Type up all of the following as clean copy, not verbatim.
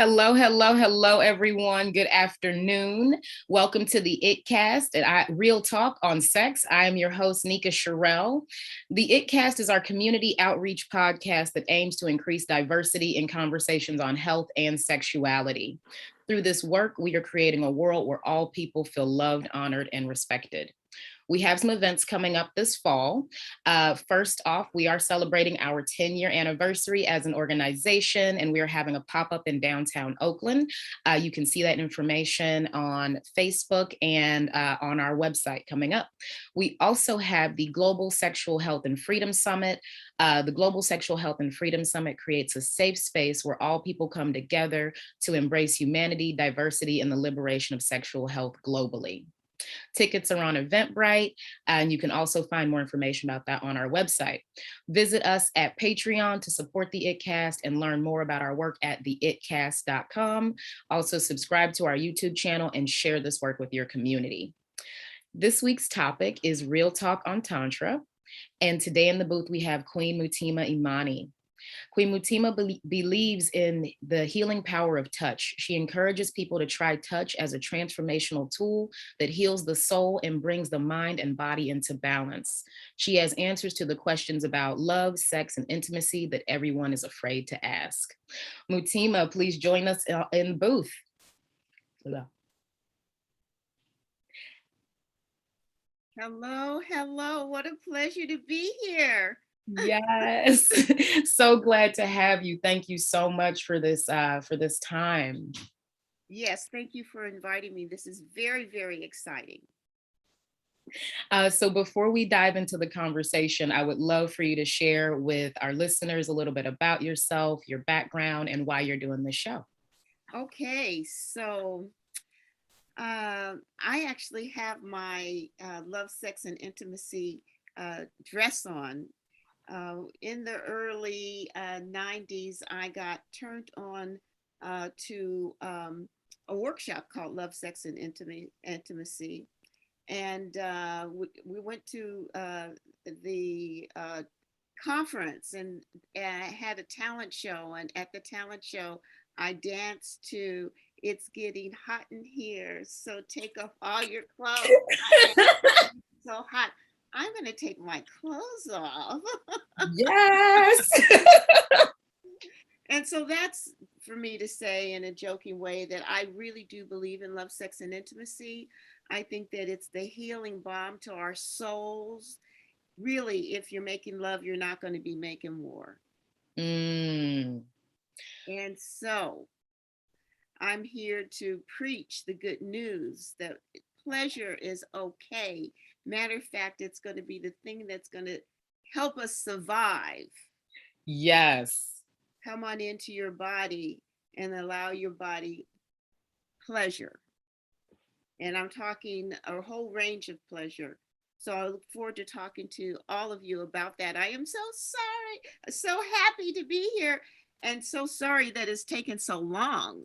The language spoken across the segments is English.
Hello, hello, hello, everyone. Good afternoon. Welcome to the ItCast and Real Talk on Sex. I am your host, Nika Sherrell. The ItCast is our community outreach podcast that aims to increase diversity in conversations on health and sexuality. Through this work, we are creating a world where all people feel loved, honored, and respected. We have some events coming up this fall. First off, we are celebrating our 10-year anniversary as an organization, and we are having a pop-up in downtown Oakland. You can see that information on Facebook and on our website coming up. We also have the Global Sexual Health and Freedom Summit. The Global Sexual Health and Freedom Summit creates a safe space where all people come together to embrace humanity, diversity, and the liberation of sexual health globally. Tickets are on Eventbrite, and you can also find more information about that on our website. Visit us at Patreon to support the ItCast and learn more about our work at theitcast.com. Also, subscribe to our YouTube channel and share this work with your community. This week's topic is Real Talk on Tantra, and today in the booth we have Queen Mutima Imani. Queen Mutima believes in the healing power of touch. She encourages people to try touch as a transformational tool that heals the soul and brings the mind and body into balance. She has answers to the questions about love, sex, and intimacy that everyone is afraid to ask. Mutima, please join us in the booth. Hello. Hello, hello. What a pleasure to be here. Yes. So glad to have you. Thank you so much for this time. Yes, thank you for inviting me. This is very, very exciting. So before we dive into the conversation, I would love for you to share with our listeners a little bit about yourself, your background, and why you're doing this show. Okay, so I actually have my love, sex, and intimacy dress on. In the early 90s, I got turned on to a workshop called Love, Sex, and Intimacy. And we went to the conference and I had a talent show. And at the talent show, I danced to It's Getting Hot in Here. So take off all your clothes. So hot. I'm going to take my clothes off. Yes. And so that's for me to say in a joking way that I really do believe in love, sex, and intimacy. I think that it's the healing balm to our souls. Really, if you're making love, you're not going to be making war. Mm. And so I'm here to preach the good news that pleasure is okay. Matter of fact, it's going to be the thing that's going to help us survive. Yes. Come on into your body and allow your body pleasure. And I'm talking a whole range of pleasure. So I look forward to talking to all of you about that. I am so sorry, so happy to be here, and so sorry that it's taken so long.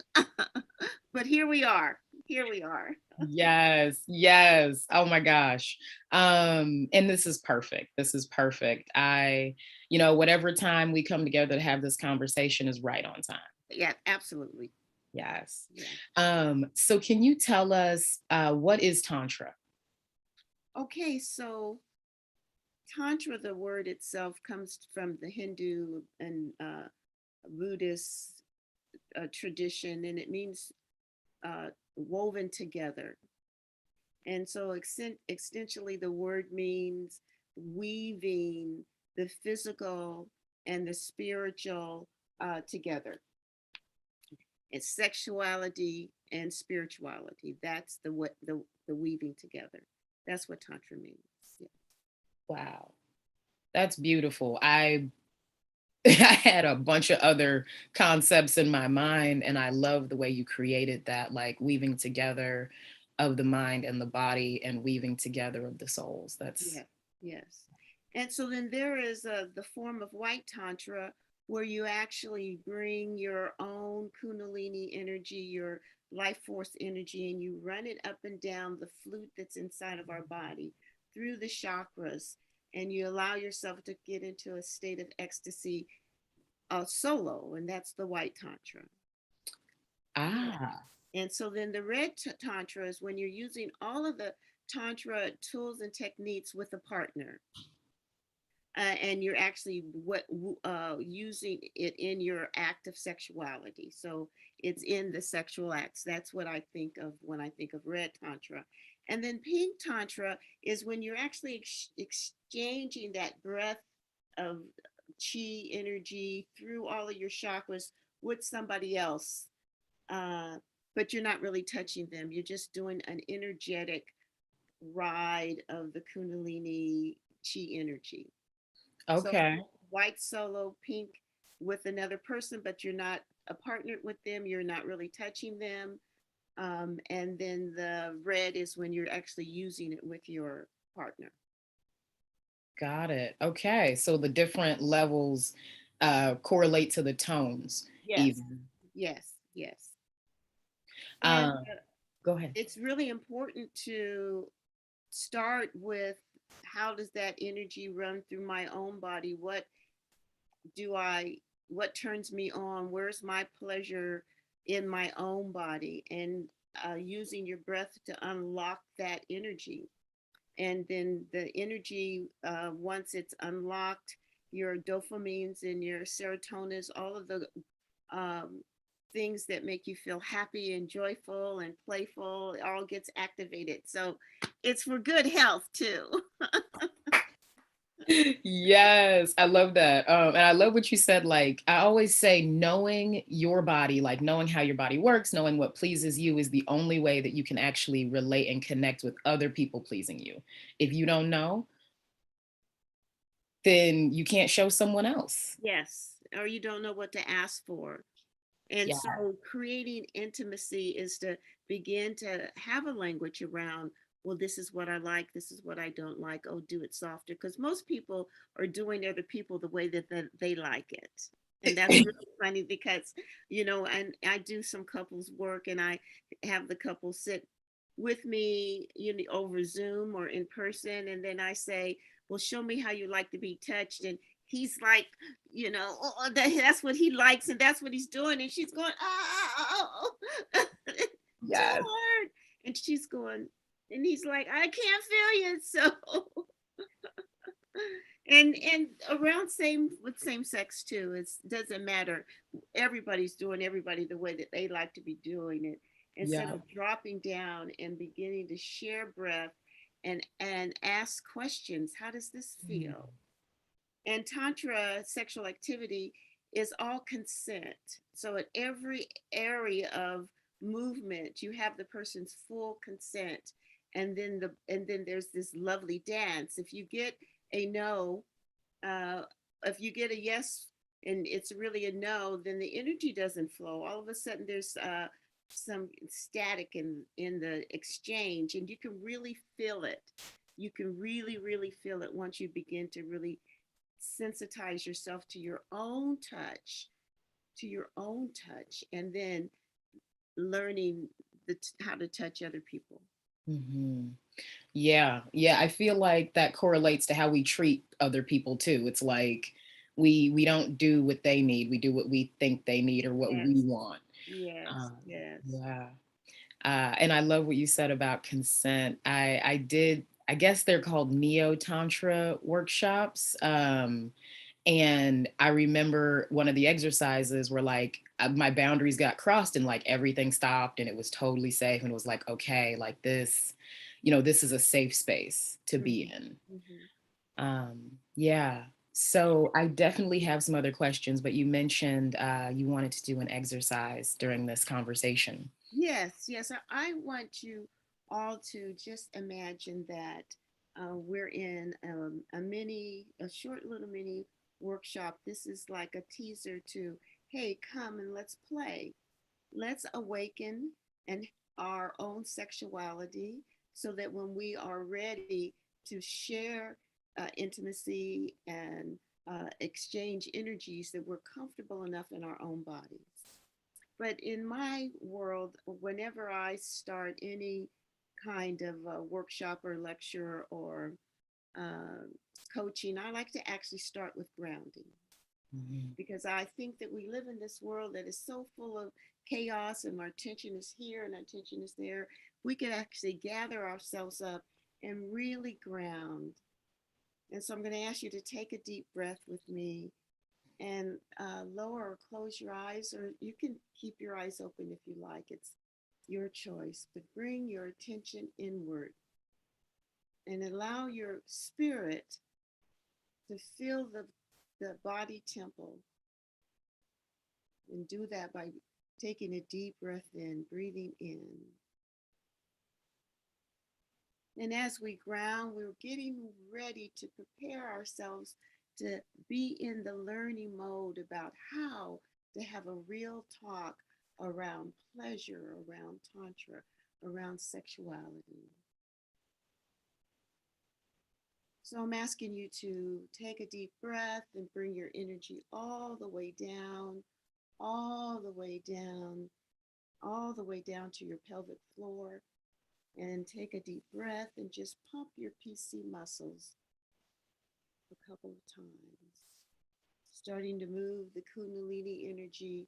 But here we are. Here we are. Yes, yes. Oh my gosh. And this is perfect. This is perfect. Whatever time we come together to have this conversation is right on time. Yeah, absolutely. Yes. Yeah. So can you tell us what is Tantra? Okay, so Tantra, the word itself, comes from the Hindu and Buddhist tradition, and it means woven together. And so extensionally, the word means weaving the physical and the spiritual together. It's sexuality and spirituality. That's the weaving together. That's what Tantra means. Yeah. Wow. That's beautiful. I had a bunch of other concepts in my mind, and I love the way you created that, like weaving together of the mind and the body and weaving together of the souls. That's Yes. And so then there is the form of white tantra where you actually bring your own kundalini energy, your life force energy, and you run it up and down the flute that's inside of our body through the chakras, and you allow yourself to get into a state of ecstasy solo, and that's the white tantra. Ah, And so then the red tantra is when you're using all of the tantra tools and techniques with a partner, and you're actually using it in your act of sexuality. So it's in the sexual acts. That's what I think of when I think of red tantra. And then pink tantra is when you're actually exchanging that breath of chi energy through all of your chakras with somebody else, uh, but you're not really touching them. You're just doing an energetic ride of the kundalini chi energy. So okay. white solo, pink with another person, but you're not a partner with them. You're not really touching them. And then the red is when you're actually using it with your partner. Got it. Okay. So the different levels correlate to the tones Yes, even. yes, yes. And Um, Go ahead. it's really important to start with, how does that energy run through my own body? Do I, what turns me on? Where's my pleasure in my own body? And using your breath to unlock that energy. And then the energy, once it's unlocked, your dopamines and your serotonins, all of the um, things that make you feel happy and joyful and playful, it all gets activated. So it's for good health too. Yes, I love that. And I love what you said. Like, I always say, knowing your body, like knowing how your body works, knowing what pleases you is the only way that you can actually relate and connect with other people pleasing you. If you don't know, then you can't show someone else. Yes, or you don't know what to ask for. And Yeah. so creating intimacy is to begin to have a language around, well, this is what I like, this is what I don't like. Oh, do it softer. Because most people are doing other people the way that they like it. And that's really funny because, and I do some couples work, and I have the couple sit with me, over Zoom or in person. And then I say, well, show me how you like to be touched. And he's like, that's what he likes and that's what he's doing. And she's going, oh, too Yes. hard. And she's going, and he's like, I can't feel you. So, and around same with same sex too, it doesn't matter. Everybody's doing everybody the way that they like to be doing it. Instead Yeah. of dropping down and beginning to share breath and ask questions, how does this feel? And Tantra sexual activity is all consent. So at every area of movement, you have the person's full consent. And then there's this lovely dance. If you get a no, uh, if you get a yes and it's really a no, then the energy doesn't flow. All of a sudden there's some static in the exchange, and you can really feel it. You can really, really feel it once you begin to really sensitize yourself to your own touch, and then learning how to touch other people. Hmm. Yeah. Yeah. I feel like that correlates to how we treat other people too. It's like we don't do what they need. We do what we think they need or what we Yes, want. yes, Um, yes. yeah. And I love what you said about consent. I did, I guess they're called Neo Tantra workshops. And I remember one of the exercises where like my boundaries got crossed and like everything stopped and it was totally safe and it was like, okay, like this, this is a safe space to be Mm-hmm. in. Mm-hmm. Yeah. So I definitely have some other questions, but you mentioned you wanted to do an exercise during this conversation. Yes, yes. I want you all to just imagine that we're in a short little mini workshop. This is like a teaser to, hey, come and let's play. Let's awaken and our own sexuality so that when we are ready to share intimacy and exchange energies, that we're comfortable enough in our own bodies. But in my world, whenever I start any kind of workshop or lecture or uh, coaching, I like to actually start with grounding. Because I think that we live in this world that is so full of chaos, and our attention is here and our attention is there. We could actually gather ourselves up and really ground. And so I'm going to ask you to take a deep breath with me and lower or close your eyes, or you can keep your eyes open if you like. It's your choice, but bring your attention inward and allow your spirit to fill the body temple. And do that by taking a deep breath in, breathing in. And as we ground, we're getting ready to prepare ourselves to be in the learning mode about how to have a real talk around pleasure, around Tantra, around sexuality. So I'm asking you to take a deep breath and bring your energy all the way down, all the way down, all the way down to your pelvic floor. And take a deep breath and just pump your PC muscles a couple of times. Starting to move the Kundalini energy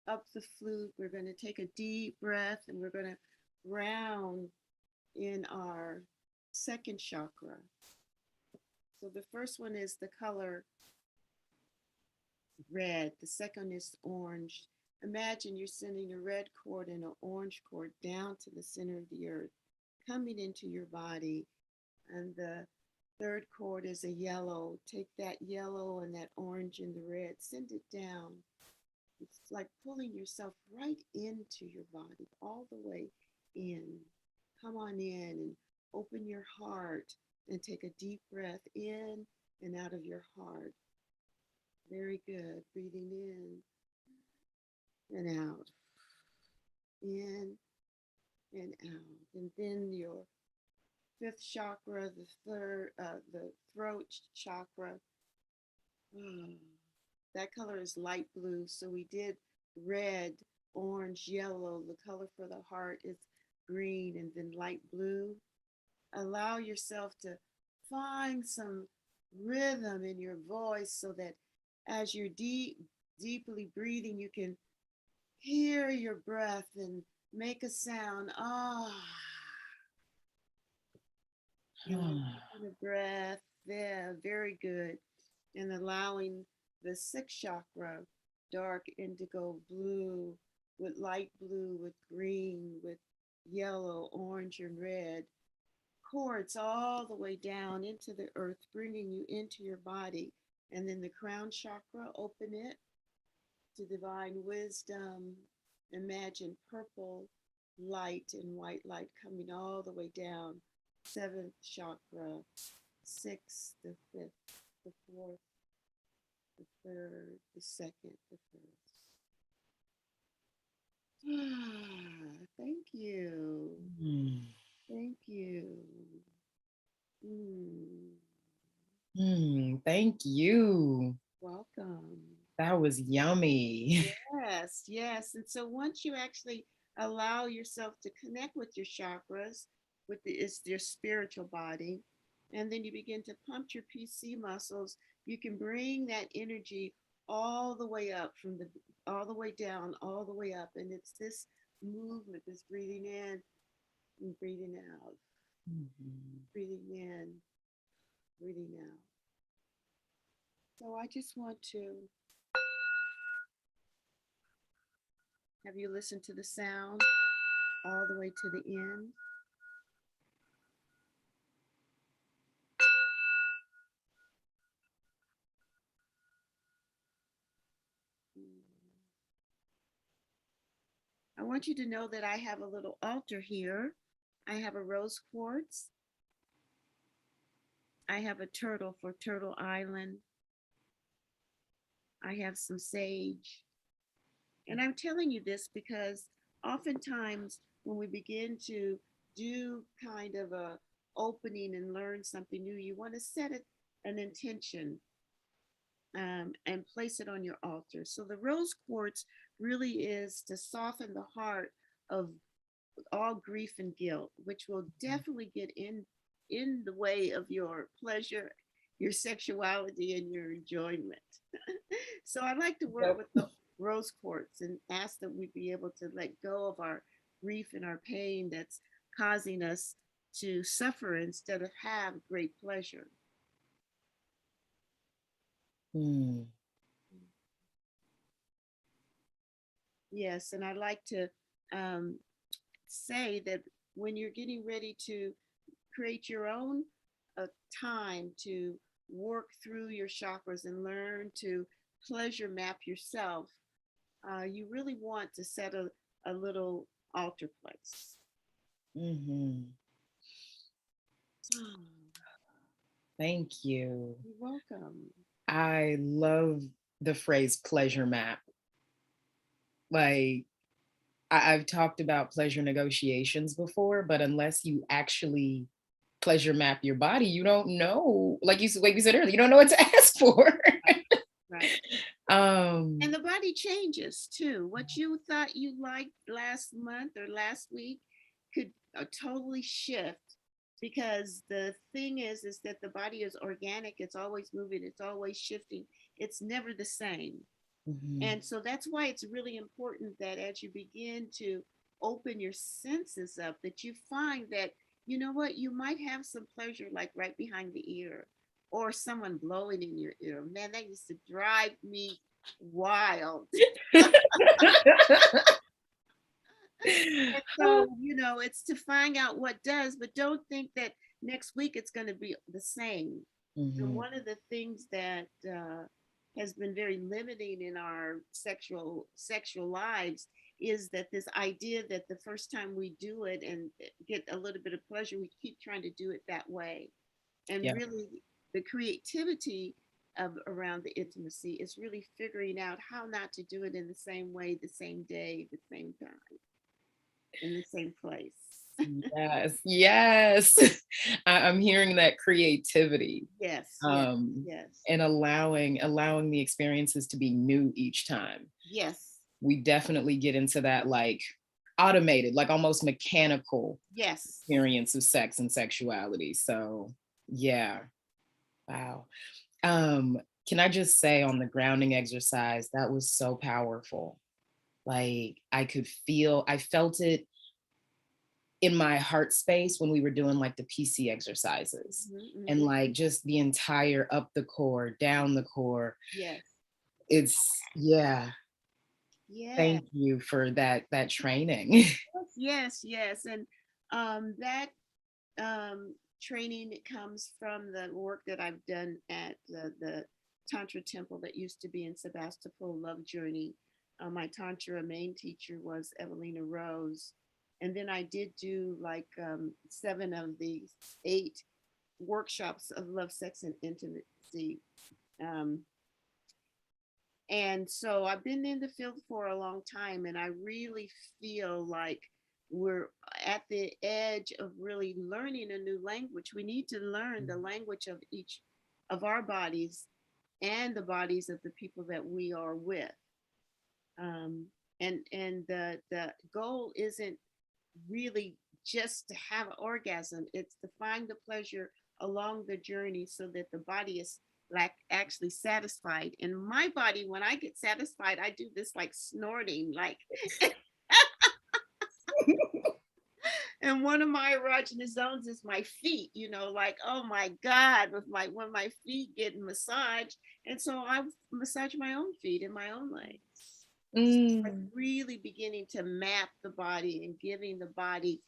up the flute. We're going to take a deep breath and we're going to ground in our second chakra. So the first one is the color red. The second is orange. Imagine you're sending a red cord and an orange cord down to the center of the earth, coming into your body. And the third cord is a yellow. Take that yellow and that orange and the red, send it down. It's like pulling yourself right into your body, all the way in. Come on in and open your heart and take a deep breath in and out of your heart. Very good. Breathing in and out. In and out. And then your fifth chakra, the throat chakra. That color is light blue. So we did red, orange, yellow. The color for the heart is green, and then light blue. Allow yourself to find some rhythm in your voice so that as you're deeply breathing, you can hear your breath and make a sound. A breath. Yeah, very good. And allowing the sixth chakra, dark indigo blue, with light blue, with green, with yellow, orange, and red, cords all the way down into the earth, bringing you into your body. And then the crown chakra, open it to divine wisdom. Imagine purple light and white light coming all the way down. Seventh chakra, sixth, the fifth, the fourth, the third, the second, the first. Thank you. Thank you. Thank you. Welcome. That was yummy. Yes, yes. And so once you actually allow yourself to connect with your chakras, it's your spiritual body, and then you begin to pump your PC muscles, you can bring that energy all the way up all the way down, all the way up. And it's this movement, this breathing in and breathing out, breathing in, breathing out. So I just want to have you listen to the sound all the way to the end. I want you to know that I have a little altar here. I have a rose quartz. I have a turtle for Turtle Island. I have some sage. And I'm telling you this because oftentimes when we begin to do kind of a opening and learn something new, you want to set an intention and place it on your altar. So the rose quartz really is to soften the heart of all grief and guilt, which will definitely get in the way of your pleasure, your sexuality and your enjoyment. So I like to work Yep. with the rose quartz and ask that we be able to let go of our grief and our pain that's causing us to suffer instead of have great pleasure. Mm. Yes, and I like to um, say that when you're getting ready to create your own time to work through your chakras and learn to pleasure map yourself, you really want to set a little altar place. Hmm. Oh, Thank you. you're welcome. I love the phrase pleasure map. Like, I've talked about pleasure negotiations before, but unless you actually pleasure map your body, you don't know. Like you said earlier, you don't know what to ask for. Right. um, And the body changes too. What you thought you liked last month or last week could totally shift, because the thing is that the body is organic. It's always moving. It's always shifting. It's never the same. mhm, And so that's why it's really important that as you begin to open your senses up, that you find that, you know what, you might have some pleasure like right behind the ear, or someone blowing in your ear. Man, that used to drive me wild. And so, it's to find out what does, but don't think that next week it's going to be the same. And mhm, one of the things that has been very limiting in our sexual lives is that this idea that the first time we do it and get a little bit of pleasure, we keep trying to do it that way. And yeah, really, the creativity of around the intimacy is really figuring out how not to do it in the same way, the same day, the same time, in the same place. yes, yes. I'm hearing that creativity, Yes, yes, um, yes, and allowing the experiences to be new each time. yes, We definitely get into that like automated, like almost mechanical yes. experience of sex and sexuality. So yeah, wow. Can I just say on the grounding exercise, that was so powerful. Like I felt it in my heart space when we were doing like the PC exercises Hmm. and Hmm. like just the entire up the core, down the core. Yes, It's yeah, yes, thank you for that training. yes, yes. And that training comes from the work that I've done at the Tantra temple that used to be in Sebastopol, Love Journey. My Tantra main teacher was Evelina Rose. And then I did do like 7 of the 8 workshops of love, sex, and intimacy. Um, and so I've been in the field for a long time, and I really feel like we're at the edge of really learning a new language. We need to learn the language of each of our bodies and the bodies of the people that we are with. Um, and the goal isn't really just to have an orgasm. It's to find the pleasure along the journey so that the body is like actually satisfied. In my body, when I get satisfied, I do this like snorting, like, and one of my erogenous zones is my feet, like, oh my God, with my when my feet get massaged. And so I massage my own feet and my own legs. Like Mm, really beginning to map the body and giving the body,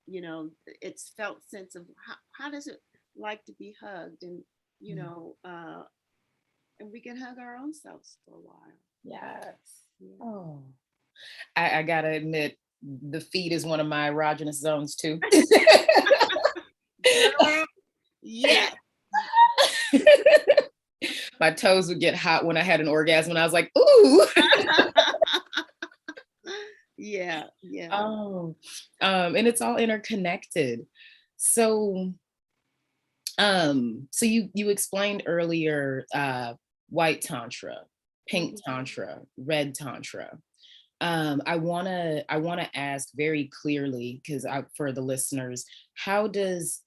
its felt sense of how does it like to be hugged, and mm, and we can hug our own selves for a while. yes. Yeah. Oh, I gotta admit, the feet is one of my erogenous zones too. Girl, yes. My toes would get hot when I had an orgasm, and I was like, ooh. Yeah, yeah. Oh, and it's all interconnected. So, so you explained earlier white tantra, pink Mhm. tantra, red tantra. I wanna ask very clearly because for the listeners, how does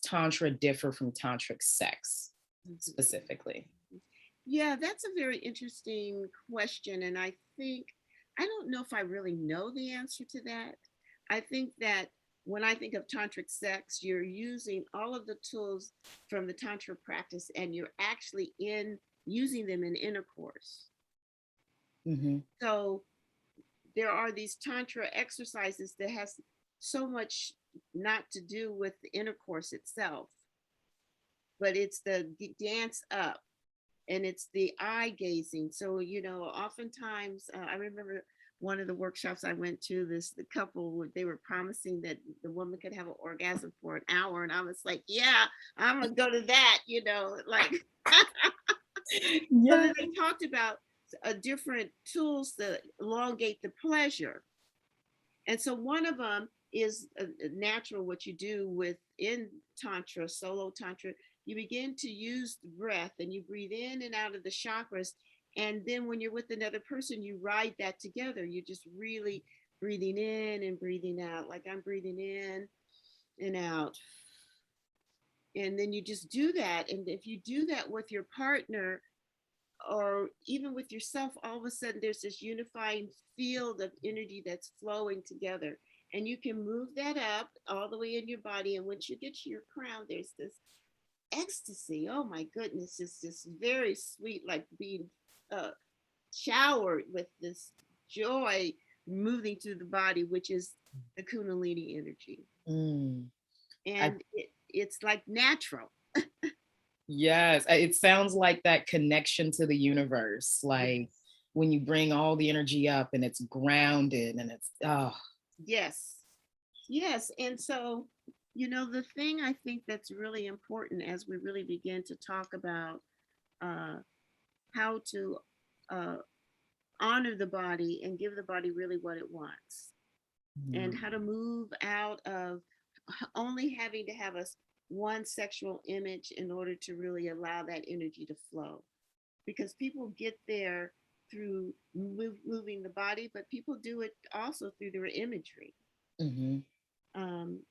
tantra differ from tantric sex? specifically? Yeah, that's a very interesting question. And I think, I don't know if I really know the answer to that. I think that when I think of tantric sex, you're using all of the tools from the tantra practice and you're actually in using them in intercourse. Mm-hmm. So there are these tantra exercises that has so much not to do with the intercourse itself, but it's the dance up and it's the eye gazing. So, oftentimes I remember one of the workshops I went to, the couple, they were promising that the woman could have an orgasm for an hour. And I was like, yeah, I'm going to go to that, like, so Yeah. then they talked about different tools to elongate the pleasure. And so one of them is a natural, what you do within Tantra, solo Tantra, you begin to use the breath and you breathe in and out of the chakras. And then when you're with another person, you ride that together. You're just really breathing in and breathing out. Like I'm breathing in and out. And then you just do that. And if you do that with your partner, or even with yourself, all of a sudden there's this unifying field of energy that's flowing together. And you can move that up all the way in your body. And once you get to your crown, there's this ecstasy. Oh my goodness, it's just very sweet, like being uh, showered with this joy moving through the body, which is the Kundalini energy. Mm. And it's like natural. Yes, it sounds like that connection to the universe, like Yes. when you bring all the energy up and it's grounded and it's, oh. Yes. Yes. And so, the thing I think that's really important as we really begin to talk about uh, how to uh, honor the body and give the body really what it wants, and how to move out of only having to have one sexual image in order to really allow that energy to flow. Because people get there through moving the body, but people do it also through their imagery. Mm-hmm. Um,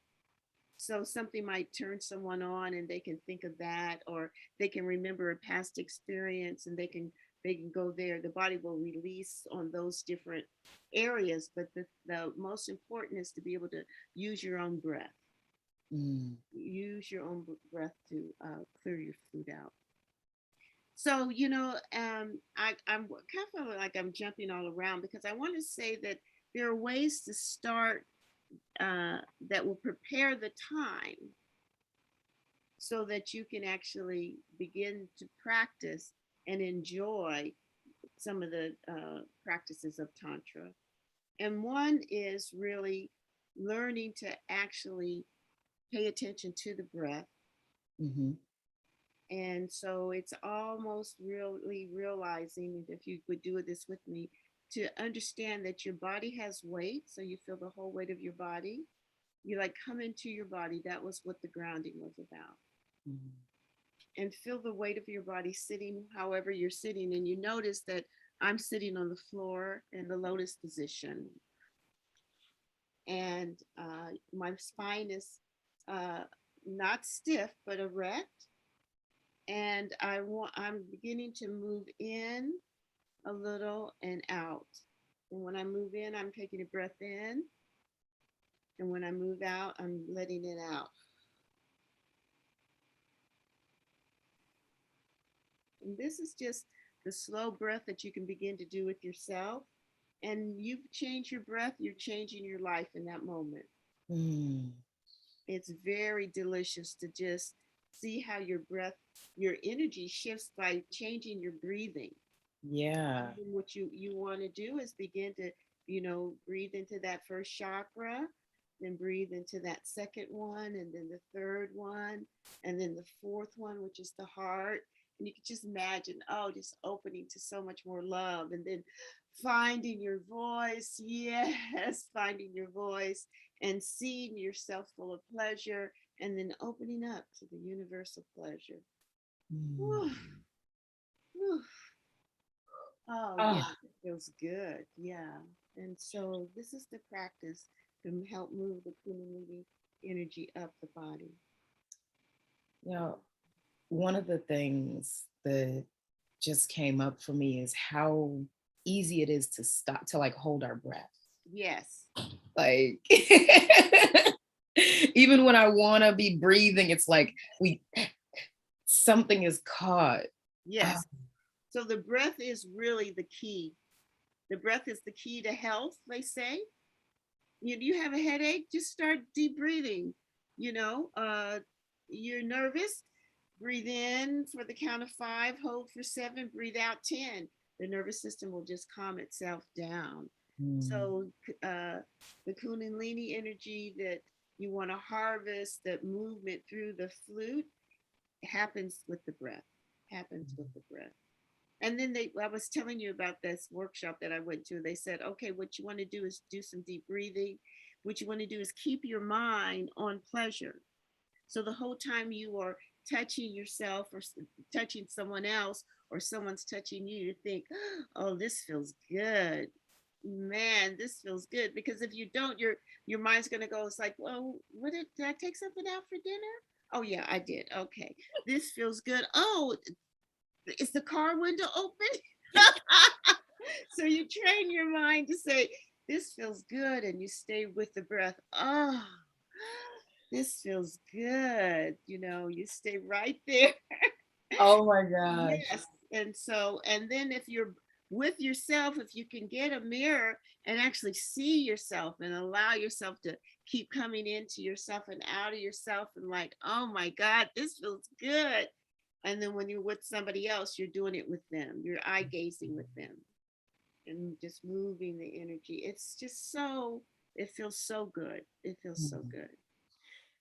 so something might turn someone on and they can think of that, or they can remember a past experience and they can go there. The body will release on those different areas, but the most important is to be able to use your own breath. Mm. Use your own breath to clear your food out. So, I'm kind of feeling like I'm jumping all around because I want to say that there are ways to start that will prepare the time so that you can actually begin to practice and enjoy some of the practices of Tantra. And one is really learning to actually pay attention to the breath. Mm-hmm. And so it's almost really realizing, if you would do this with me, to understand that your body has weight. So you feel the whole weight of your body. You like come into your body. That was what the grounding was about. Mm-hmm. And feel the weight of your body sitting however you're sitting. And you notice that I'm sitting on the floor in the lotus position. And my spine is uh, not stiff, but erect. And I'm beginning to move in a little and out. And when I move in, I'm taking a breath in. And when I move out, I'm letting it out. And this is just the slow breath that you can begin to do with yourself. And you've changed your breath, you're changing your life in that moment. Mm. It's very delicious to just see how your breath, your energy shifts by changing your breathing. Yeah. And what you want to do is begin to, breathe into that first chakra, then breathe into that second one, and then the third one, and then the fourth one, which is the heart. And you can just imagine, oh, just opening to so much more love. And then finding your voice. Yes, finding your voice and seeing yourself full of pleasure, and then opening up to the universal pleasure. Mm. Whew, whew. Oh, yeah, Oh, it feels good. Yeah. And so this is the practice to help move the Kundalini energy up the body. you know, one of the things that just came up for me is how easy it is to stop, to like hold our breath. Yes. Like, even when I want to be breathing, it's like something is caught. Yes. So the breath is really the key. The breath is the key to health, they say. You have a headache, just start deep breathing. You're nervous, breathe in for the count of 5, hold for 7, breathe out 10. The nervous system will just calm itself down. So the Kundalini energy that you want to harvest, that movement through the flute, happens with the breath. Happens with the breath. And then I was telling you about this workshop that I went to. They said, okay, what you want to do is do some deep breathing. What you want to do is keep your mind on pleasure. So the whole time you are touching yourself or touching someone else, or someone's touching you, you think, oh, this feels good. Man, this feels good. Because if you don't, your mind's gonna go, it's like, well, did I take something out for dinner? Oh yeah, I did. Okay. This feels good. Oh, is the car window open? So you train your mind to say, this feels good, and you stay with the breath. Oh, this feels good. You stay right there. Oh my gosh. Yes. And then if you're with yourself, if you can get a mirror and actually see yourself and allow yourself to keep coming into yourself and out of yourself, and like, oh my God, this feels good. And then when you're with somebody else, you're doing it with them. You're eye gazing with them and just moving the energy. It's just it feels so good. It feels so good.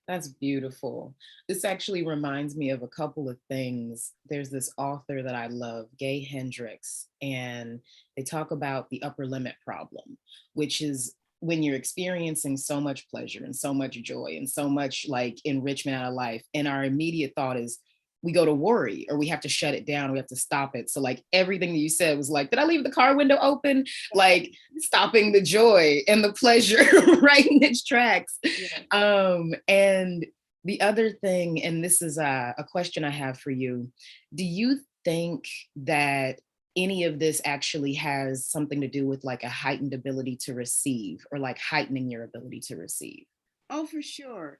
That's beautiful. This actually reminds me of a couple of things. There's this author that I love, Gay Hendricks, and they talk about the upper limit problem, which is when you're experiencing so much pleasure and so much joy and so much like enrichment out of life. And our immediate thought is, we go to worry, or we have to shut it down, we have to stop it. So like everything that you said was like, did I leave the car window open? Like stopping the joy and the pleasure right in its tracks. Yeah. And the other thing, and this is a question I have for you, do you think that any of this actually has something to do with like a heightened ability to receive, or like heightening your ability to receive? Oh, for sure.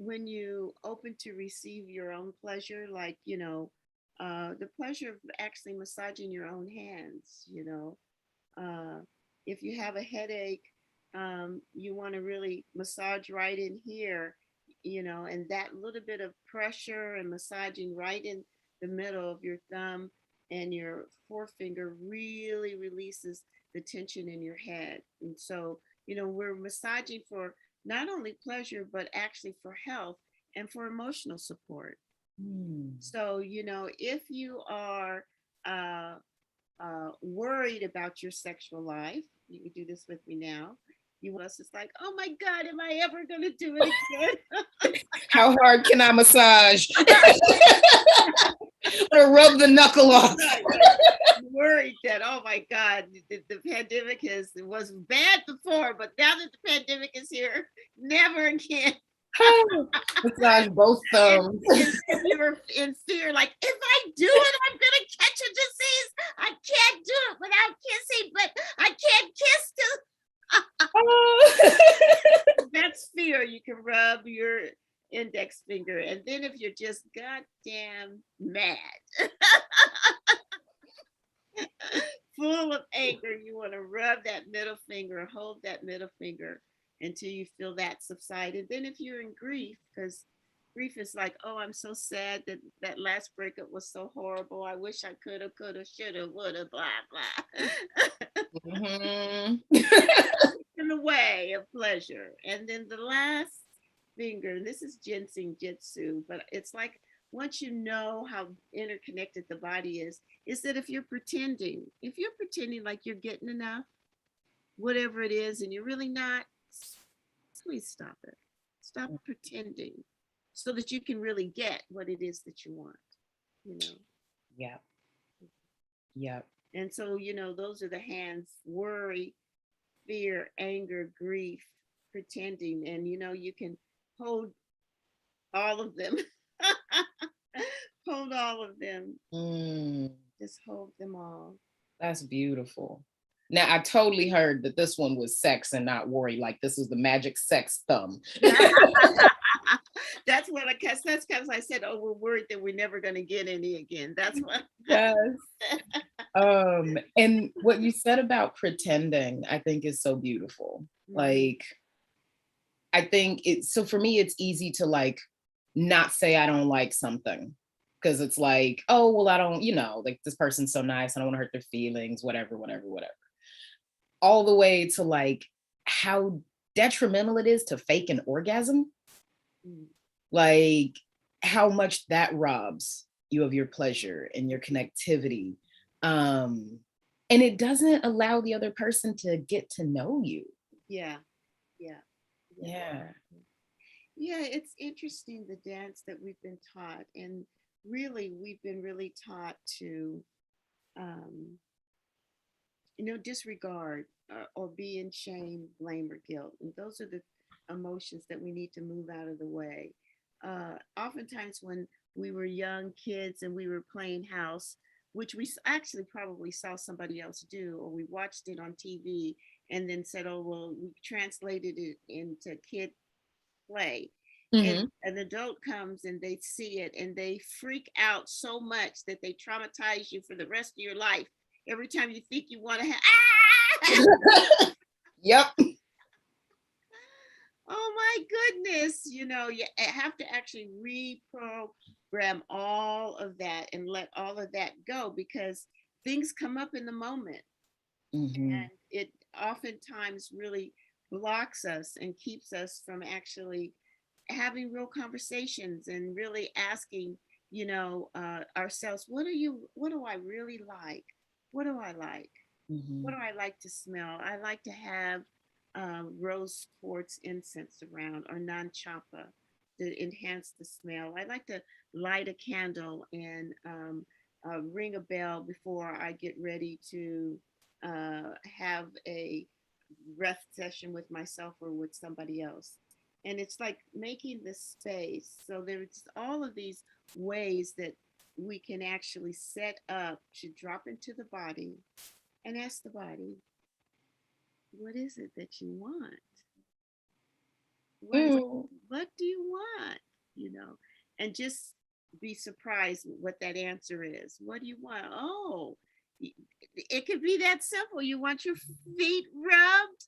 When you open to receive your own pleasure, like, the pleasure of actually massaging your own hands, if you have a headache, you want to really massage right in here, and that little bit of pressure and massaging right in the middle of your thumb and your forefinger really releases the tension in your head. And so, we're massaging for not only pleasure, but actually for health and for emotional support. So, if you are worried about your sexual life, you can do this with me now. It's like, oh my God, am I ever going to do it again? How hard can I massage? Or rub the knuckle off. Worried that, oh my God, the pandemic was bad before, but now that the pandemic is here, never again. Massage both thumbs. And you're in fear, like, if I do it, I'm gonna catch a disease. I can't do it without kissing, but I can't kiss too. That's fear. You can rub your index finger, and then if you're just goddamn mad, full of anger, you want to rub that middle finger, hold that middle finger until you feel that subside. And then if you're in grief, because grief is like, oh, I'm so sad that that last breakup was so horrible. I wish I coulda, shoulda, woulda, blah, blah. In the way of pleasure. And then the last finger, this is ginseng jitsu, but it's like, once you know how interconnected the body is that if you're pretending like you're getting enough, whatever it is, and you're really not, please stop it. Stop pretending so that you can really get what it is that you want, Yeah. Yeah. And so, those are the hands: worry, fear, anger, grief, pretending. And, you can hold all of them Hold all of them. Mm, Just hold them all. that's beautiful. Now, I totally heard that this one was sex and not worry. Like this was the magic sex thumb. That's what I guess. That's because I said, "Oh, we're worried that we're never going to get any again." That's what. Yes. And what you said about pretending, I think is so beautiful. Like, I think it's so for me, it's easy to like not say I don't like something because it's like, oh, well, I don't, like this person's so nice. I don't want to hurt their feelings, whatever, whatever, whatever. All the way to like how detrimental it is to fake an orgasm. Like how much that robs you of your pleasure and your connectivity. And it doesn't allow the other person to get to know you. Yeah. Yeah, it's interesting, the dance that we've been taught. And really, we've been really taught to, disregard or be in shame, blame, or guilt. And those are the emotions that we need to move out of the way. Oftentimes, when we were young kids and we were playing house, which we actually probably saw somebody else do, or we watched it on TV and then said, oh, well, we translated it into kid play. And an adult comes and they see it and they freak out so much that they traumatize you for the rest of your life. Every time you think you want to have, Yep. Oh my goodness, you have to actually reprogram all of that and let all of that go, because things come up in the moment. And it oftentimes really blocks us and keeps us from actually having real conversations and really asking, ourselves, what do I really like? What do I like? What do I like to smell? I like to have rose quartz incense around, or non-champa, to enhance the smell. I like to light a candle and ring a bell before I get ready to have a breath session with myself or with somebody else. And it's like making the space. So there's all of these ways that we can actually set up to drop into the body and ask the body, what is it that you want? What do you want? And just be surprised what that answer is. What do you want? Oh, it could be that simple. You want your feet rubbed.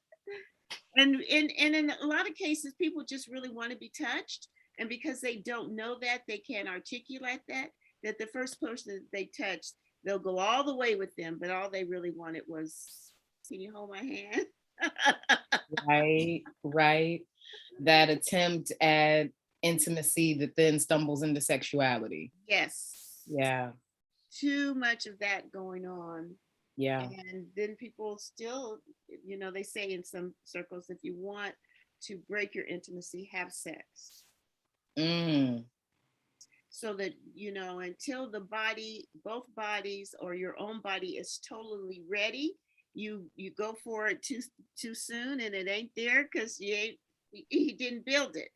And in a lot of cases, people just really want to be touched. And because they don't know that, they can't articulate that the first person that they touched, they'll go all the way with them. But all they really wanted was, can you hold my hand? Right. That attempt at intimacy that then stumbles into sexuality. Yes. Yeah. Too much of that going on. Yeah. And then people still, they say in some circles, if you want to break your intimacy, have sex. So that, until the body, both bodies or your own body is totally ready, you go for it too soon, and it ain't there because he didn't build it.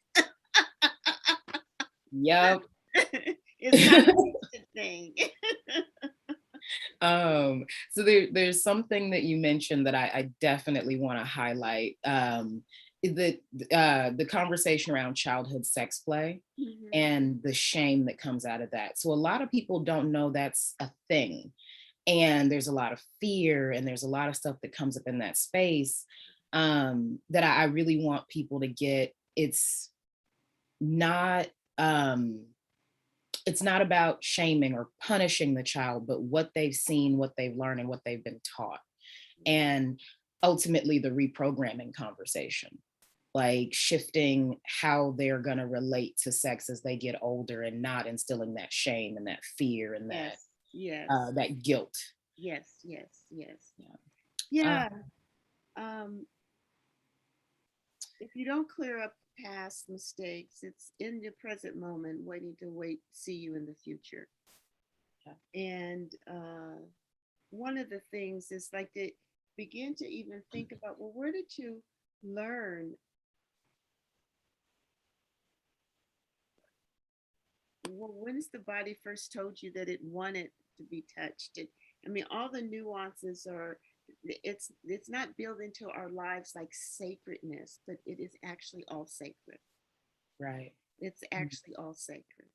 Yep. It's not a thing. So there's something that you mentioned that I definitely want to highlight. The conversation around childhood sex play and the shame that comes out of that. So a lot of people don't know that's a thing. And there's a lot of fear and there's a lot of stuff that comes up in that space that I really want people to get. It's not about shaming or punishing the child, but what they've seen, what they've learned, and what they've been taught. And ultimately the reprogramming conversation, like shifting how they're going to relate to sex as they get older and not instilling that shame and that fear and that guilt. Yes. Yeah. If you don't clear up past mistakes, it's in the present moment waiting to see you in the future. And one of the things is like to begin to even think about, well, where did you learn well, when's the body first told you that it wanted to be touched? I mean, all the nuances are, it's not built into our lives like sacredness, but it is actually all sacred. Right. It's actually all sacred.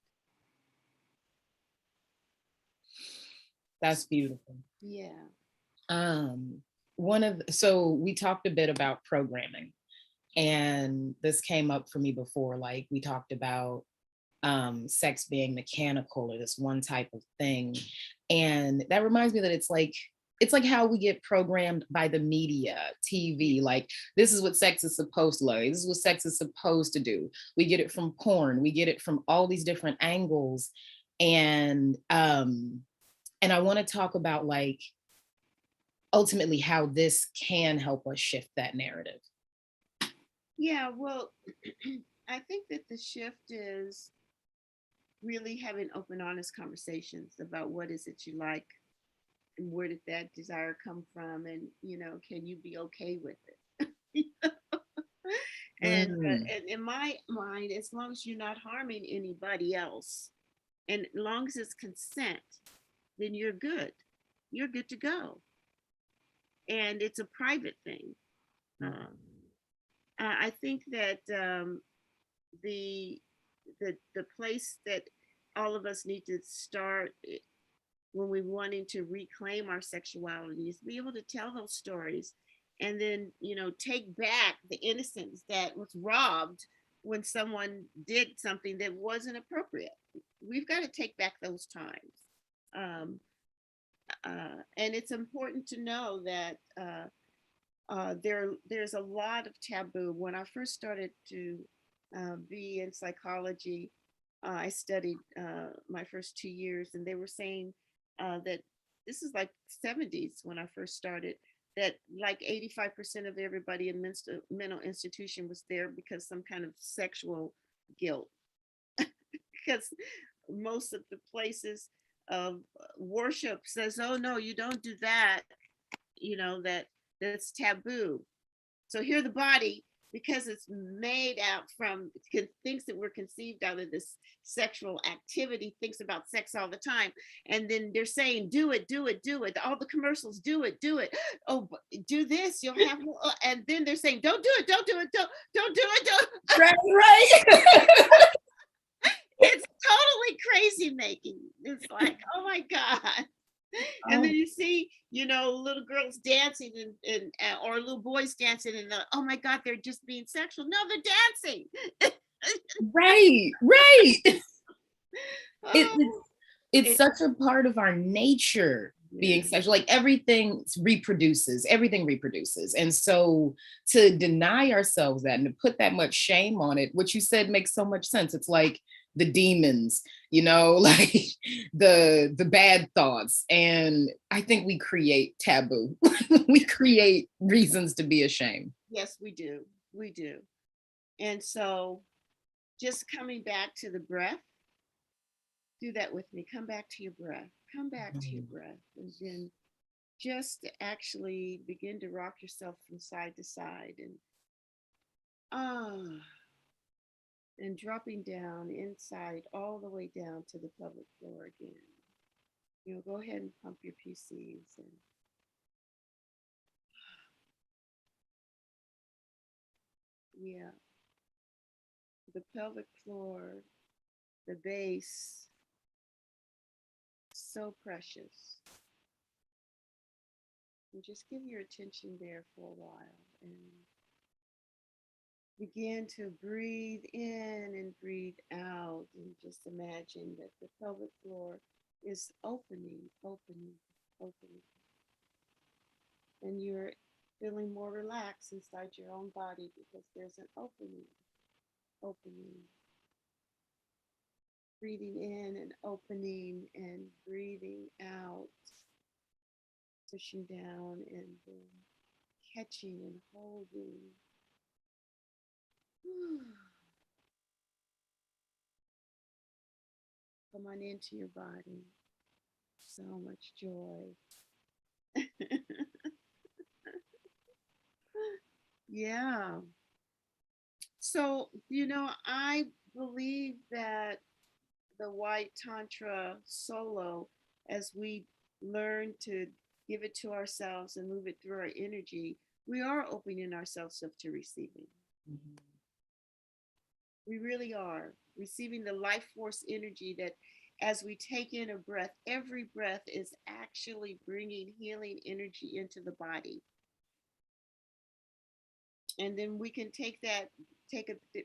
That's beautiful. Yeah. So we talked a bit about programming, and this came up for me before. Like we talked about sex being mechanical or this one type of thing, and that reminds me that it's like how we get programmed by the media, TV. Like, this is what sex is supposed to look like. This is what sex is supposed to do. We get it from porn. We get it from all these different angles, and I want to talk about like ultimately how this can help us shift that narrative. Yeah, well, I think that the shift is really having open, honest conversations about what is it you like and where did that desire come from, and can you be okay with it? and, Mm. and in my mind, as long as you're not harming anybody else, and as long as it's consent, then you're good. You're good to go, and it's a private thing. Um, I think that the the place that all of us need to start when we're wanting to reclaim our sexuality is be able to tell those stories, and then take back the innocence that was robbed when someone did something that wasn't appropriate. We've got to take back those times. um, and it's important to know that there's a lot of taboo. When I first started to be in psychology, I studied my first 2 years, and they were saying that this is like 70s when I first started, that like 85% of everybody in mental institution was there because some kind of sexual guilt. Because most of the places of worship says, oh no, you don't do that, that's taboo. So here the body, because it's made out from things that were conceived out of this sexual activity, thinks about sex all the time. And then they're saying, do it, do it, do it. All the commercials, do it, do it. Oh, do this, you'll have more. And then they're saying, don't do it, don't do it, don't do it, don't. Right. It's totally crazy making. It's like, oh my God. And then you see, little girls dancing and or little boys dancing, and oh my God, they're just being sexual. No, they're dancing. Right. It, Oh, it's such a part of our nature being yeah. sexual. Like everything reproduces. And so to deny ourselves that and to put that much shame on it, what you said makes so much sense. It's like the demons, like the bad thoughts. And I think we create taboo. We create reasons to be ashamed. Yes, we do. We do. And so just coming back to the breath, do that with me. Come back to your breath. Come back to your breath. And then just actually begin to rock yourself from side to side, and and dropping down inside all the way down to the pelvic floor again. Go ahead and pump your PCs, and yeah, the pelvic floor, the base, so precious. And just give your attention there for a while, and begin to breathe in and breathe out, and just imagine that the pelvic floor is opening, opening, opening. And you're feeling more relaxed inside your own body because there's an opening, opening. Breathing in and opening and breathing out, pushing down and then catching and holding. Come on into your body. So much joy. Yeah. So, I believe that the white Tantra solo, as we learn to give it to ourselves and move it through our energy, we are opening ourselves up to receiving. Mhm. We really are receiving the life force energy that as we take in a breath, every breath is actually bringing healing energy into the body. And then we can take a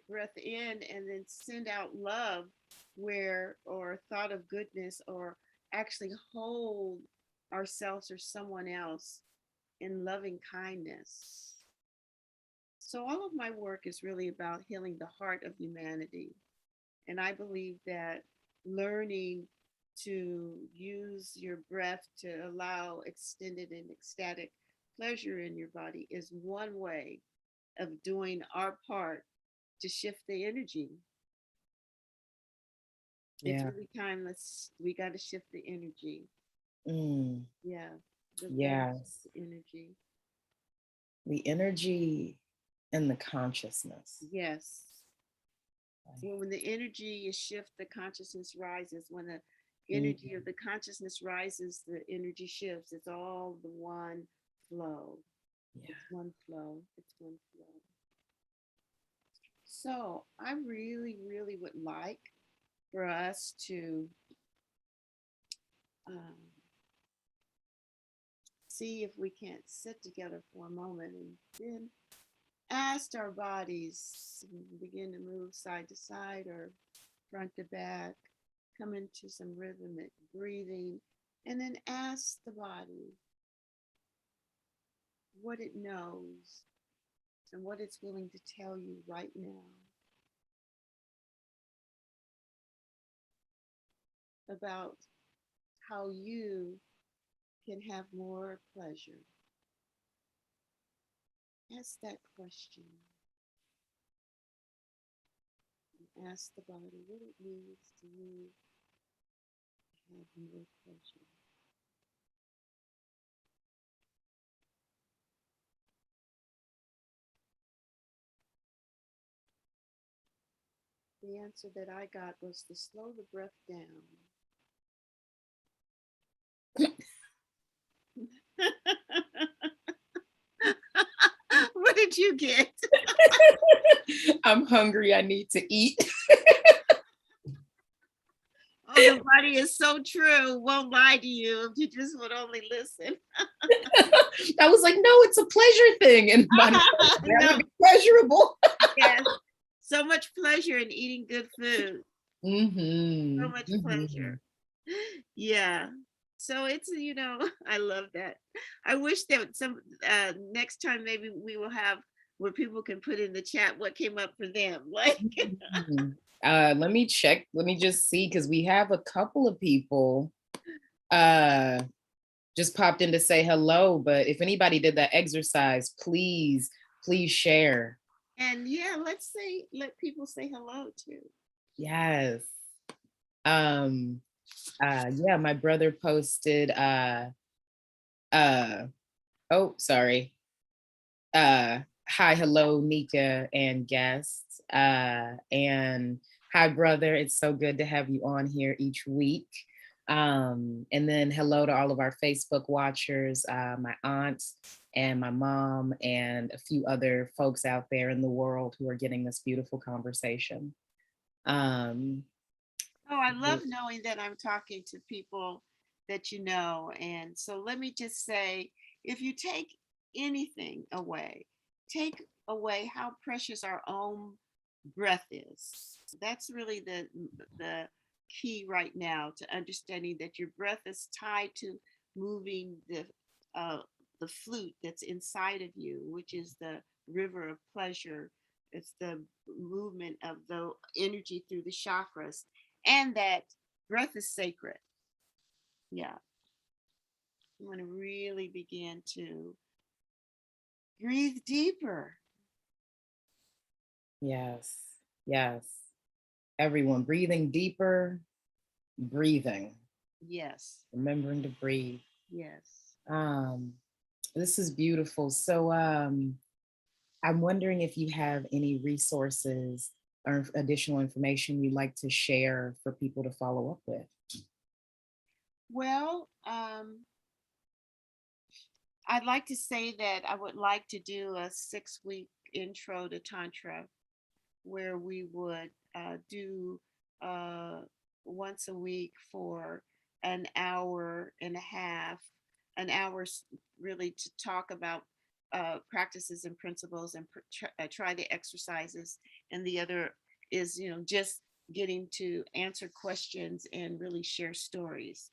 breath in and then send out love where, or thought of goodness, or actually hold ourselves or someone else in loving kindness. So all of my work is really about healing the heart of humanity. And I believe that learning to use your breath to allow extended and ecstatic pleasure in your body is one way of doing our part to shift the energy. It's Yeah. really time. We got to shift the energy. Mm. Yeah. Yes. The energy. The energy and the consciousness. Yes. When the energy is shift, the consciousness rises. When the energy of the consciousness rises, the energy shifts. It's all the one flow. Yeah. It's one flow. It's one flow. So I really, really would like for us to um, see if we can't sit together for a moment and then ask our bodies, begin to move side to side or front to back, come into some rhythmic breathing, and then ask the body what it knows and what it's willing to tell you right now about how you can have more pleasure. Ask that question. Ask the body what it needs to move to have more pleasure. The answer that I got was to slow the breath down. What did you get? I'm hungry. I need to eat. Oh, the body is so true. Won't lie to you if you just would only listen. I was like, no, it's a pleasure thing. And that No. would be pleasurable. Yes. So much pleasure in eating good food. Mm-hmm. So much Mm-hmm. pleasure. Yeah. So it's, I love that. I wish that some next time maybe we will have where people can put in the chat what came up for them. Like, Let me check. Let me just see, because we have a couple of people just popped in to say hello. But if anybody did that exercise, please share. and yeah, let people say hello too. Yes. Yeah, my brother posted oh, sorry. Hi, hello, Nika and guests. And hi, brother. It's so good to have you on here each week. And then hello to all of our Facebook watchers, my aunt and my mom, and a few other folks out there in the world who are getting this beautiful conversation. Oh, I love knowing that I'm talking to people that you know. And so let me just say, if you take anything away, take away how precious our own breath is. That's really the key right now to understanding that your breath is tied to moving the flute that's inside of you, which is the river of pleasure. It's the movement of the energy through the chakras, and that breath is sacred. Yeah. You want to really begin to breathe deeper. Yes, yes. Everyone breathing deeper, breathing. Yes. Remembering to breathe. Yes. This is beautiful. So I'm wondering if you have any resources or additional information you'd like to share for people to follow up with? Well, I'd like to say that I would like to do a 6-week intro to Tantra where we would do once a week for an hour and a half, an hour really to talk about practices and principles and try the exercises. And the other is, just getting to answer questions and really share stories.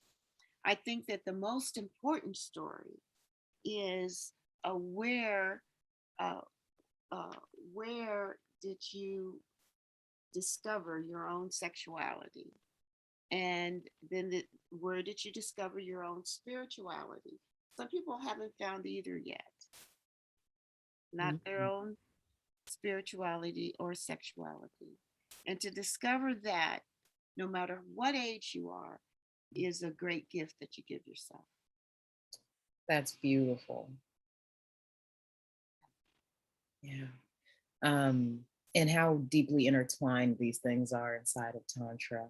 I think that the most important story is where uh, where did you discover your own sexuality, and then where did you discover your own spirituality? Some people haven't found either yet, not their Mhm. own spirituality or sexuality. And to discover that, no matter what age you are, is a great gift that you give yourself. That's beautiful. Yeah. Um, and how deeply intertwined these things are inside of Tantra.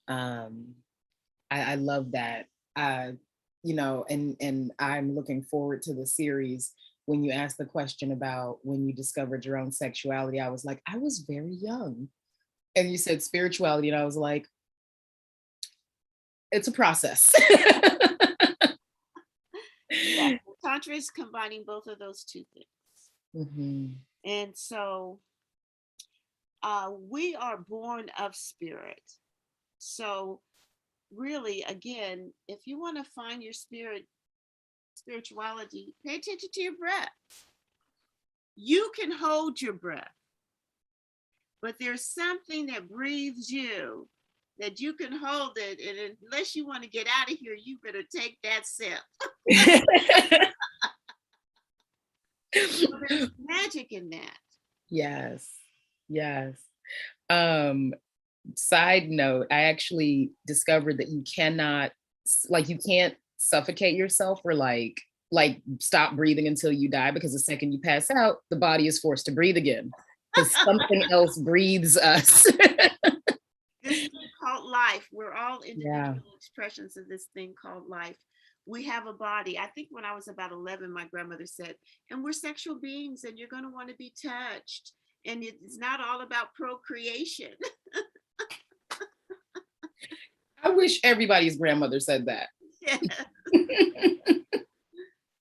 Um, I love that. Uh, and I'm looking forward to the series. When you asked the question about when you discovered your own sexuality, I was like, I was very young. And you said spirituality, and I was like, it's a process. Yeah, Tantra is combining both of those two things. Mm-hmm. And so we are born of spirit. So really, again, if you want to find your spirituality, pay attention to your breath. You can hold your breath, but there's something that breathes you that you can hold it. And unless you want to get out of here, you better take that sip. So there's magic in that. Yes. Yes. Um, Side note, I actually discovered that you cannot, like, you can't suffocate yourself or like stop breathing until you die, because the second you pass out, the body is forced to breathe again because something else breathes us. This thing called life, we're all Yeah. individual expressions of this thing called life. We have a body. I think when I was about 11, my grandmother said, and we're sexual beings and you're going to want to be touched. And it's not all about procreation. I wish everybody's grandmother said that. Yes.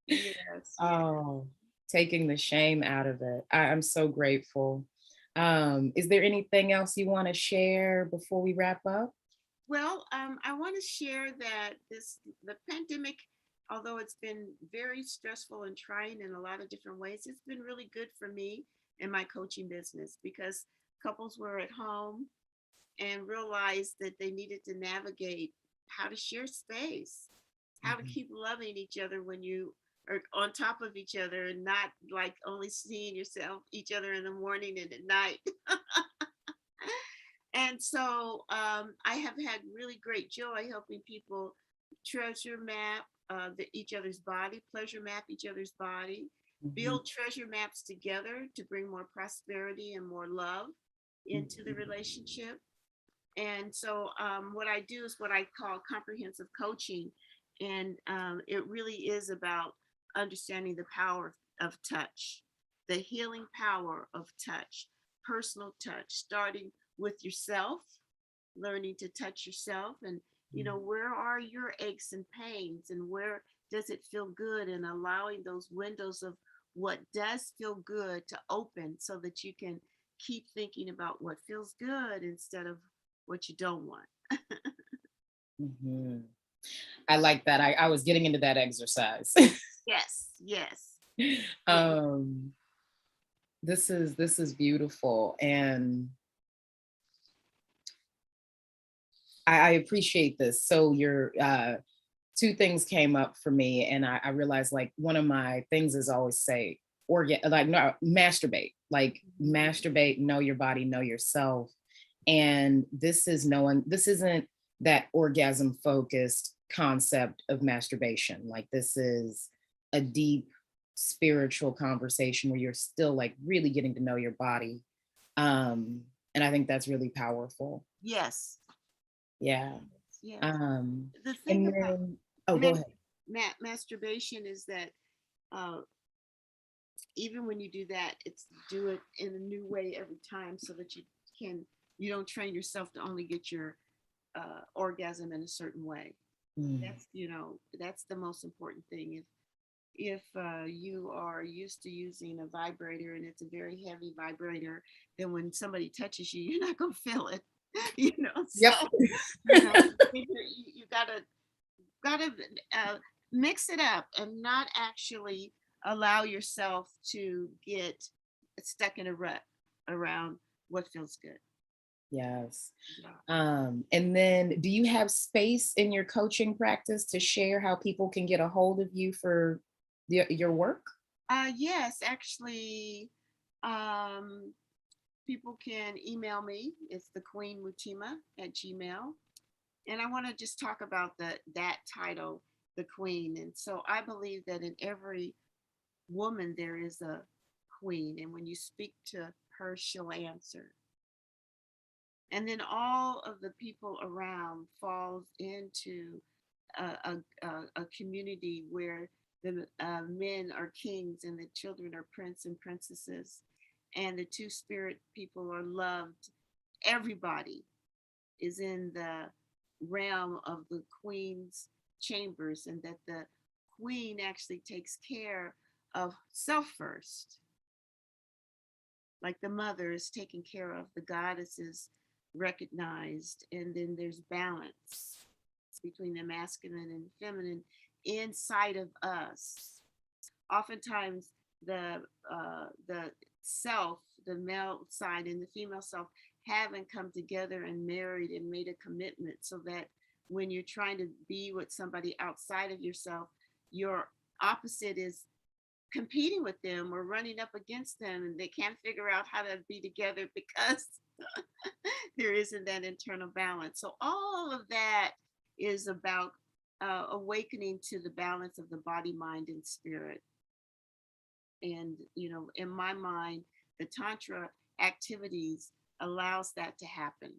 Yes, yes. Oh, taking the shame out of it. I'm so grateful. Is there anything else you want to share before we wrap up? Well, I want to share that the pandemic, although it's been very stressful and trying in a lot of different ways, it's been really good for me in my coaching business because couples were at home and realized that they needed to navigate how to share space, how to Mhm. keep loving each other when you are on top of each other and not like only seeing yourself each other in the morning and at night. And so I have had really great joy helping people treasure map each other's body, pleasure map each other's body, Mhm. build treasure maps together to bring more prosperity and more love into the Mhm. relationship. And so what I do is what I call comprehensive coaching. And it really is about understanding the power of touch, the healing power of touch, personal touch, starting with yourself, learning to touch yourself. And, where are your aches and pains and where does it feel good? And allowing those windows of what does feel good to open so that you can keep thinking about what feels good instead of what you don't want. Mhm. I like that. I was getting into that exercise. Yes, yes, yes. um, this is beautiful, and I appreciate this. So your two things came up for me, and I realized, like, one of my things is always say like, no, masturbate, like Mhm. masturbate, know your body, know yourself. And this isn't that orgasm focused concept of masturbation. Like, this is a deep spiritual conversation where you're still like really getting to know your body. um And I think that's really powerful. Yes. Yeah. Yes. Um, The thing and about then, oh, go ahead. masturbation is that uh, even when you do that, it's do it in a new way every time so that you don't train yourself to only get your orgasm in a certain way. Mm. That's the most important thing. If you are used to using a vibrator and it's a very heavy vibrator, then when somebody touches you, you're not gonna feel it. So Yep. you gotta mix it up and not actually allow yourself to get stuck in a rut around what feels good. Yes. Yeah. And then do you have space in your coaching practice to share how people can get a hold of you for your work? Yes, actually, um, people can email me. It's the Queen Mutima at Gmail. And I want to just talk about that title, the Queen. And so I believe that in every woman there is a queen, and when you speak to her, she'll answer. And then all of the people around falls into a community where the men are kings and the children are prince and princesses, and the two spirit people are loved. Everybody is in the realm of the queen's chambers, and that the queen actually takes care of self first, like the mother is taking care of, the goddess is recognized, and then there's balance between the masculine and feminine inside of us. Oftentimes, the self, the male side and the female self, haven't come together and married and made a commitment, so that when you're trying to be with somebody outside of yourself, your opposite is competing with them or running up against them, and they can't figure out how to be together because there isn't that internal balance. So all of that is about awakening to the balance of the body, mind, and spirit. And in my mind, the Tantra activities allows that to happen.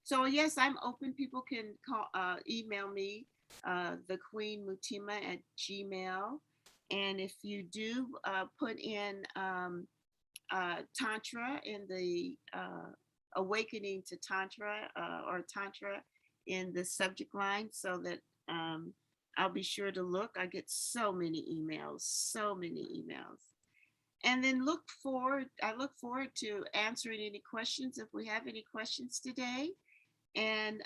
So yes, I'm open. People can email me, the Queen Mutima at Gmail. And if you do put in Tantra in the awakening to Tantra, or Tantra in the subject line, so that I'll be sure to look. I get so many emails, so many emails. And then I look forward to answering any questions if we have any questions today, and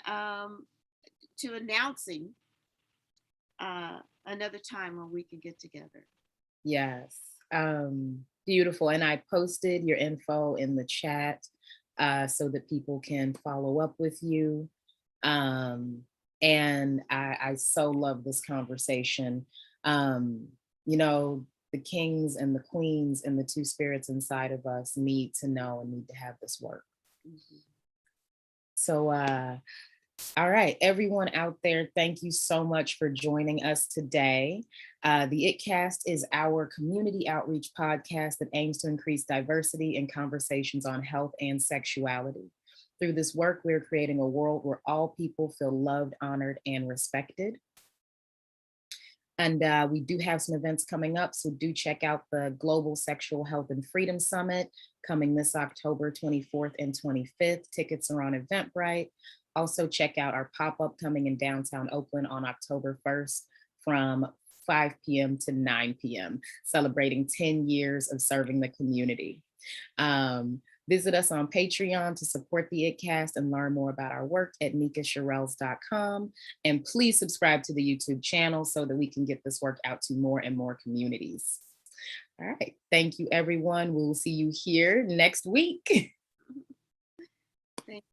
to announcing another time when we can get together. Yes. Beautiful. And I posted your info in the chat so that people can follow up with you. And I so love this conversation. Um, the kings and the queens and the two spirits inside of us need to know and need to have this work. Mm-hmm. So, all right, everyone out there, thank you so much for joining us today. The ItCast is our community outreach podcast that aims to increase diversity in conversations on health and sexuality. Through this work, we're creating a world where all people feel loved, honored, and respected. And we do have some events coming up, so do check out the Global Sexual Health and Freedom Summit coming this October 24th and 25th. Tickets are on Eventbrite. Also check out our pop-up coming in downtown Oakland on October 1st from 5 p.m. to 9 p.m., celebrating 10 years of serving the community. Visit us on Patreon to support the ItCast and learn more about our work at nikashirels.com. And please subscribe to the YouTube channel so that we can get this work out to more and more communities. All right. Thank you, everyone. We will see you here next week. Thank